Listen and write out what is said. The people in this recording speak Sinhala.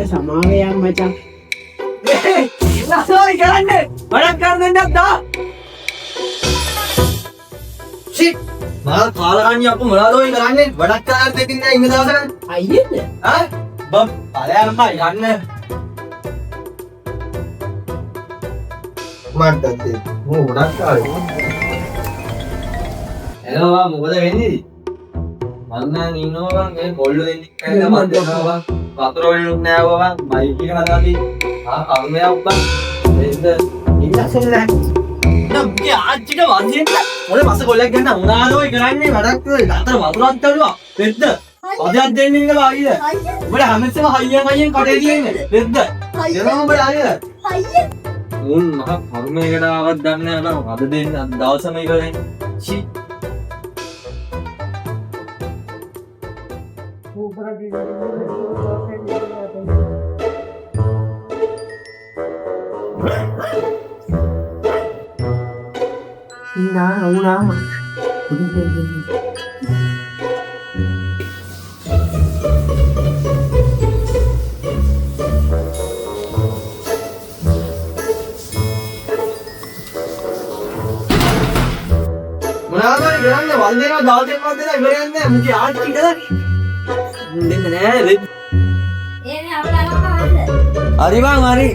සමාවයන් මචං. නසෝයි කරන්නේ වැඩක් කරන්න නැද්දා ෂිට් මා කාලකන්ණි අප්පු මොනවද ඔය කරන්නේ වැඩක් කරන්න දෙන්නේ නැහැ ඉන්න දවසක අයියේද? ඈ බම් ඵලයන්ම යන්න මන්ටත් මෝ ගොඩක් කාලේ එනවා මොකද වෙන්නේ මම නම් ඉන්නවා මේ කොල්ල දෙන්නෙක් කියලා මම දෙනවා වතුර වෙනුත් නෑ බබා මයික් එක හදාදී කර්මයක් බං දෙන්න ඉන්නසෙල්ල නම් මේ ආච්චිට වදින්න මොලේ මස කොල්ලක් ගන්න උනාද ඔය කරන්නේ වැඩක් අතර වතුරක් තළුවා දෙද්ද වදයක් දෙන්න ඉන්න බාගිද උඹට හැමතිස්සම හයියෙන් කටේ තියෙන්නේ දෙද්ද එනවා උඹට හරියද මුන් මහ කර්මයකට ආවත් දන්නේ නැහැ නේද අද දෙන්න දවසම ඉවරයි චි Una. මොනවාද කරන්නේ වල් දෙනවා දාල් දෙනවා ඉවරයන්නේ මුකේ ආච්චි කියලා දෙන්න නෑ එනේ අපලා නෝකවද? හරි බං හරි